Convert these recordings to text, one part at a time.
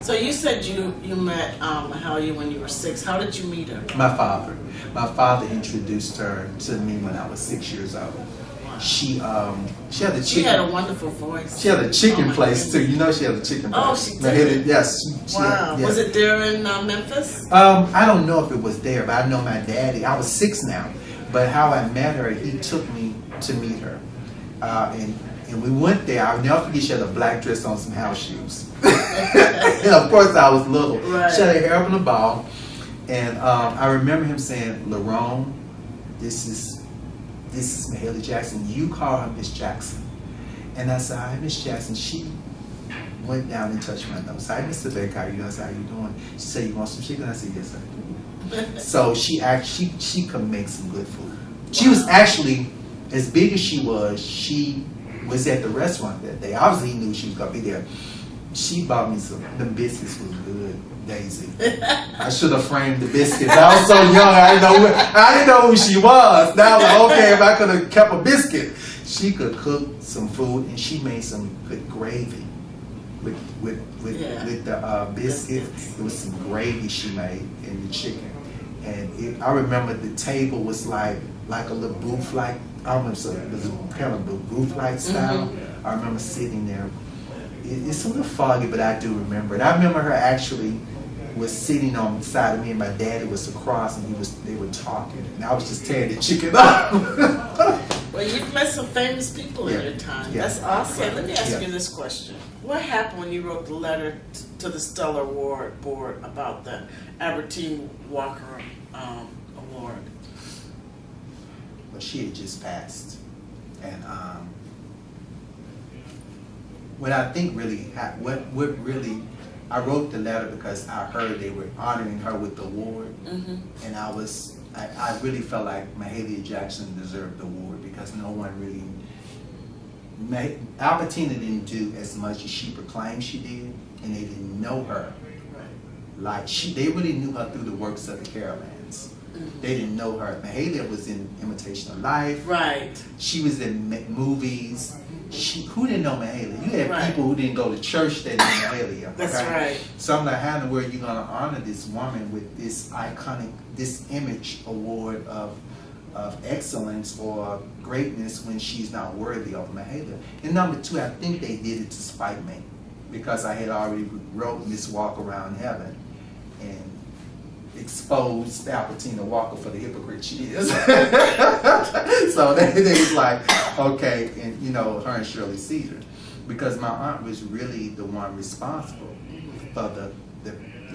So you said you met Mahalia when you were 6. How did you meet her? My father. My father introduced her to me when I was 6 years old. She had a chicken. She had a wonderful voice. She had a chicken place too. You know she had a chicken place. Oh, she did? Yes. Wow. Was it there in Memphis? I don't know if it was there, but I know my daddy. I was 6 now. But how I met her, he took me to meet her. And we went there. I'll never forget, she had a black dress on, some house shoes. And of course I was little. Right. She had her hair up in a ball. And I remember him saying, Lerone, this is Mahalia Jackson. You call her Miss Jackson. And I said, hi, Miss Jackson. She went down and touched my nose. Hi, Mr. Beck, how are you? I said, how you doing? She said, you want some chicken? I said, yes, I do. So she could make some good food. She was actually, as big as she was at the restaurant that day. Obviously he knew she was going to be there. She bought me them biscuits was good, Daisy. I should have framed the biscuits. I was so young, I didn't know who she was. Now I was like, okay, if I could have kept a biscuit. She could cook some food, and she made some good gravy with the biscuits. It was some gravy she made in the chicken. And I remember the table was like a little booth-like. I don't remember, so it was kind of a booth-like style. I remember sitting there. It's a little foggy, but I do remember it. I remember her actually was sitting on the side of me, and my daddy was across, and they were talking, and I was just tearing the chicken up. Well, you've met some famous people in your time. Yeah. That's awesome. Okay, let me ask you this question. What happened when you wrote the letter to the Stellar Award Board about the Albertina Walker Award? Well, she had just passed, and what I think really what really, I wrote the letter because I heard they were honoring her with the award, and I really felt like Mahalia Jackson deserved the award because no one really, Albertina didn't do as much as she proclaimed she did, and they didn't know her. Like they really knew her through the works of the Caravans. They didn't know her. Mahalia was in Imitation of Life. Right. She was in movies. Who didn't know Mahalia? You had people who didn't go to church that knew Mahalia. That's right. So I'm like, how in the world are you going to honor this woman with this iconic, this image award of excellence or greatness when she's not worthy of Mahalia? And number 2, I think they did it to spite me because I had already wrote Miss Walk Around Heaven and exposed Albertina Walker for the hypocrite she is. So they was like, okay, and her and Shirley Caesar, because my aunt was really the one responsible for the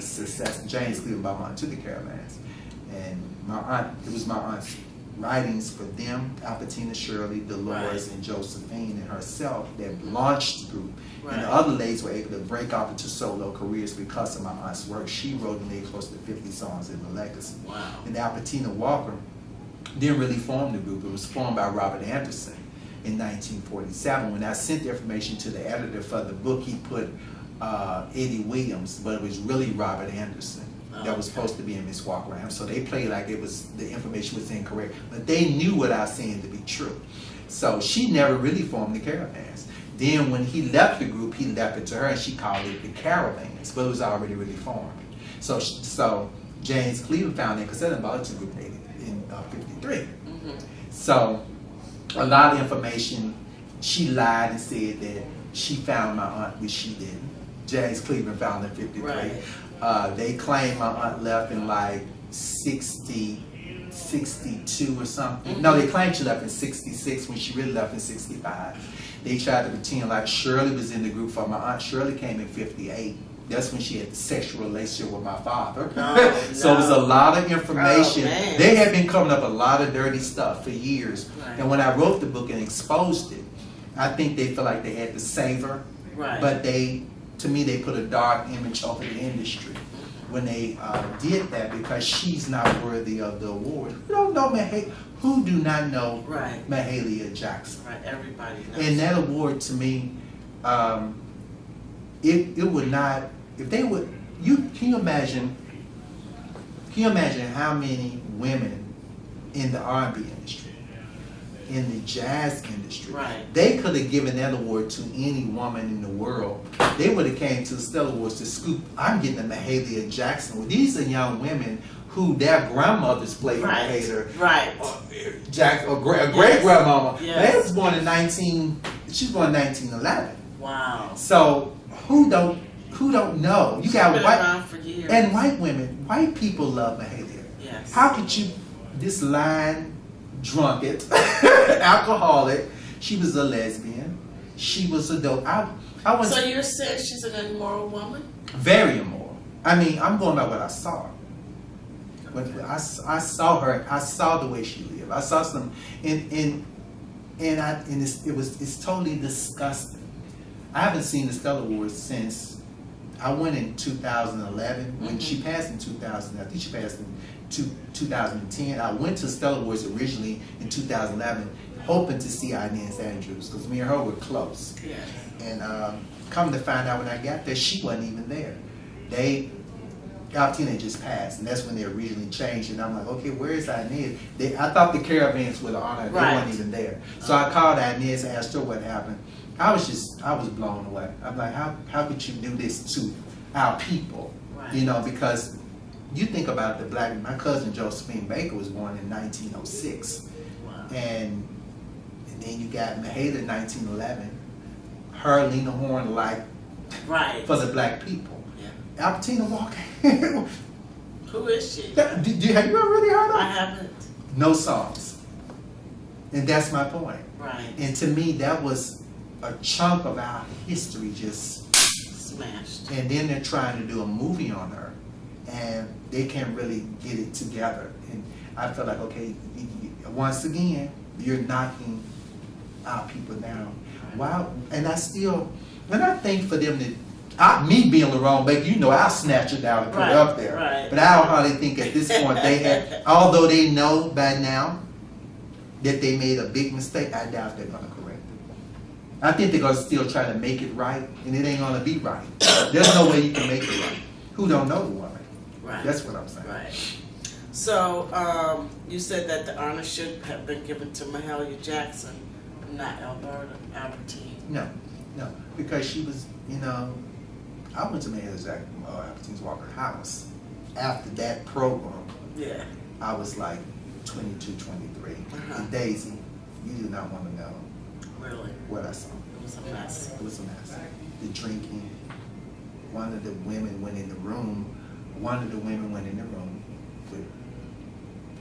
success. James Cleveland by my aunt to the Caravans, and it was my aunt's writings for them, Albertina, Shirley, Delores, and Josephine, and herself that launched the group. And the other ladies were able to break off into solo careers because of my aunt's work. She wrote and made close to 50 songs in the legacy. Wow. And Albertina Walker didn't really form the group. It was formed by Robert Anderson in 1947. When I sent the information to the editor for the book, he put Eddie Williams, but it was really Robert Anderson that was supposed to be in Miss Walk Around. So they played like the information was incorrect, but they knew what I was saying to be true. So she never really formed the Caravans. Then when he left the group, he left it to her, and she called it the Caravans, but it was already really formed. So James Cleveland found it because they bought it to the group in 53. So a lot of information, she lied and said that she found my aunt, which she didn't. James Cleveland found it in 53. Right. They claim my aunt left in like 62 or something. No, they claimed she left in 66 when she really left in 65. They tried to pretend like Shirley was in the group for my aunt. Shirley came in 58. That's when she had the sexual relationship with my father. So it was a lot of information. They had been covering up a lot of dirty stuff for years. And when I wrote the book and exposed it, I think they felt like they had to save her. But to me, they put a dark image over the industry when they did that because she's not worthy of the award. Who don't know who do not know Mahalia Jackson? Everybody knows. And that award to me, it would not, if they would, can you imagine how many women in the R&B industry in the jazz industry. Right. They could have given that award to any woman in the world. They would have came to the Stellar Awards to scoop. I'm getting a Mahalia Jackson. These are young women who their grandmothers played Mahalia. Right. Jackson, or great grandmama. Yes. They was born in 19. She's born in 1911. Wow. So who don't know? You got been white around for years. and white women. White people love Mahalia. Yes. How could you? This line drunkard, alcoholic. She was a lesbian. She was a dope. I was So you're saying she's an immoral woman? very immoral. I mean, I'm going by what I saw. When I saw her, I saw the way she lived. I saw some, and it's totally disgusting. I haven't seen the Stellar Awards since I went in 2011 when she passed in 2000. I think she passed in 2010. I went to Stellar Awards originally in 2011, hoping to see Inez Andrews because me and her were close. Yeah. And come to find out when I got there, she wasn't even there. Albertina just passed, and that's when they originally changed. And I'm like, okay, where is Inez? I thought the Caravans would have honored her. They weren't even there. So I called Inez and asked her what happened. I was blown away. I'm like, how could you do this to our people? Right. You know, because you think about my cousin Josephine Baker was born in 1906. Wow. And then you got Mahalia in 1911. Her, Lena Horne, for the black people. Yeah. Albertina Walker. Who is she? Have you ever really heard of her? I haven't. No songs. And that's my point. Right. And to me, that was a chunk of our history just smashed. And then they're trying to do a movie on her, and they can't really get it together. And I felt like, okay, once again, you're knocking our people down. Wow. And I think for them to, me being Lerone Baker, I'll snatch it down and put it up there. Right. But I don't hardly think at this point they had, although they know by now that they made a big mistake, I doubt they're going to correct it. I think they're going to still try to make it right, and it ain't going to be right. There's no way you can make it right. Who don't know the woman? Right. That's what I'm saying. Right. So, you said that the honor should have been given to Mahalia Jackson, not Albertina. No, because she was, I went to Mahalia Jackson, Albertina's Walker House. After that program, yeah, I was like 22, 23. And Daisy, you do not want to know really what I saw. It was a mess. It was a mess. The drinking. One of the women went in the room. With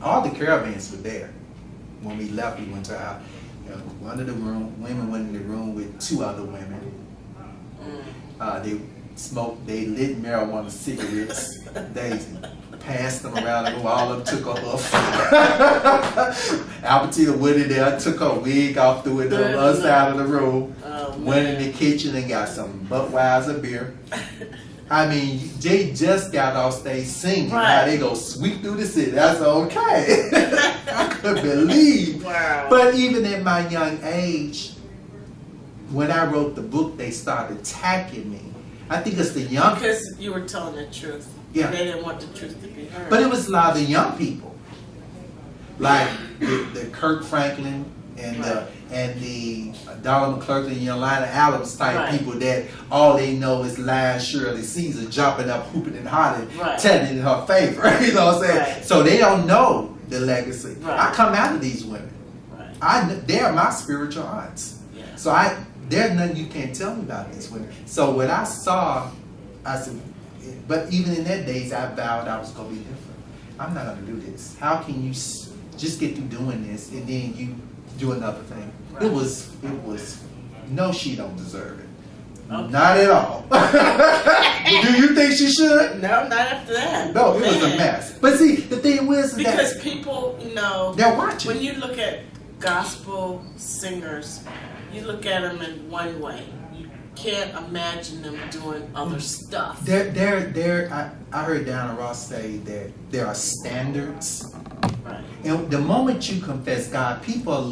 all the Caravans were there. When we left, we went to our. One of the women went in the room with two other women. They smoked. They lit marijuana cigarettes. Daisy passed them around the room. All of them took a huff. Albertina went in there, took her wig off, threw it on the other side of the room. Went in the kitchen and got some Budweiser beer. I mean, they just got off stage singing. Right. Now they go sweep through the city. That's okay. I couldn't believe. Wow. But even at my young age, when I wrote the book, they started attacking me. I think it's the young. Because you were telling the truth. Yeah. They didn't want the truth to be heard. But it was a lot of the young people, like the Kirk Franklin and the Donald McClurkin and Yolanda Adams type people that all they know is Lion Shirley Caesar jumping up, hooping and hollering, telling it in her favor. You know what I'm saying? Right. So they don't know the legacy. Right. I come out of these women. Right. They're my spiritual aunts. Yeah. So there's nothing you can't tell me about these women. So when I saw, I said, but even in that days, I vowed I was going to be different. I'm not going to do this. How can you just get through doing this and then you do another thing? Right. It was, no, she don't deserve it. Okay. Not at all. Do you think she should? No, not after that. No, it was a mess. But see, the thing was because people, they're watching. When you look at gospel singers, you look at them in one way. You can't imagine them doing other stuff. I heard Diana Ross say that there are standards. Right. And the moment you confess God, people are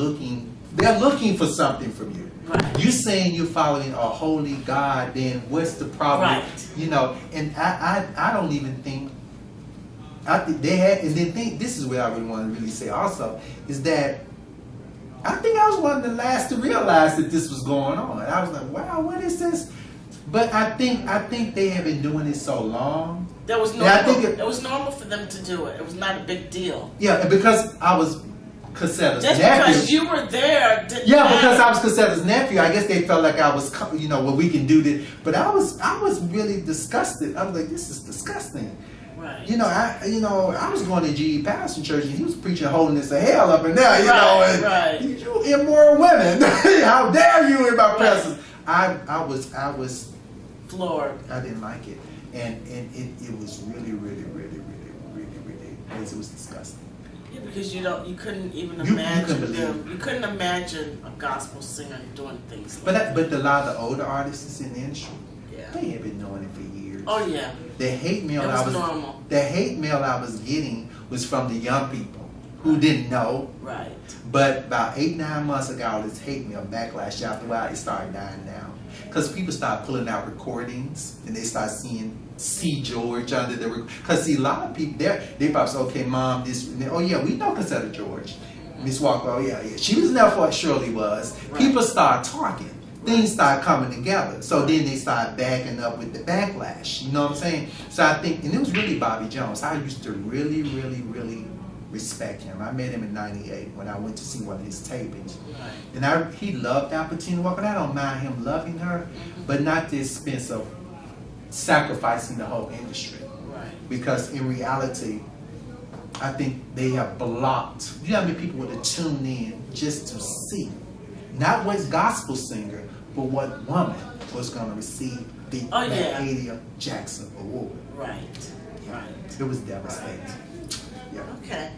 they're looking for something from you. Right. You saying you're following a holy God, then what's the problem? Right. And I don't even think, I think they had, and then this is what I really want to really say also, is that I think I was one of the last to realize that this was going on. I was like, wow, what is this? But I think they have been doing it so long. That was normal. It was normal for them to do it. It was not a big deal. Yeah, because I was Cassetta's just nephew. Because you were there. Yeah, because I was Cassetta's nephew. I guess they felt like I was, well, we can do this. But I was really disgusted. I was like, this is disgusting. Right. I was going to G.E. Patterson Church, and he was preaching holiness of hell up in there. And you immoral women. How dare you in my presence? I was floored. I didn't like it, and it was really ridiculous. It was disgusting. Yeah, because you couldn't even imagine them. You couldn't imagine a gospel singer doing things like that. But a lot of the older artists in the industry, yeah, they have been doing it for years. Oh yeah. The hate mail normal. The hate mail I was getting was from the young people who didn't know. Right. But about 8-9 months ago, all this hate mail backlash after a while, it started dying down. Because people start pulling out recordings and they start seeing C. George under the because see a lot of people they probably say, okay, mom, this oh yeah, we know Cassetta George. Miss Walker, oh yeah. She was there for what Shirley was. Right. People start talking. Things start coming together. So then they start backing up with the backlash. You know what I'm saying? So I think, and it was really Bobby Jones. I used to really respect him. I met him in '98 when I went to see one of his tapings. Right. And he loved Albertina Walker. I don't mind him loving her, but not the expense of sacrificing the whole industry. Right. Because in reality, I think they have blocked. You know how many people would have tuned in just to see, not what gospel singer, but what woman was going to receive the Mahalia Jackson Award. Right. It was devastating. Yeah. Okay.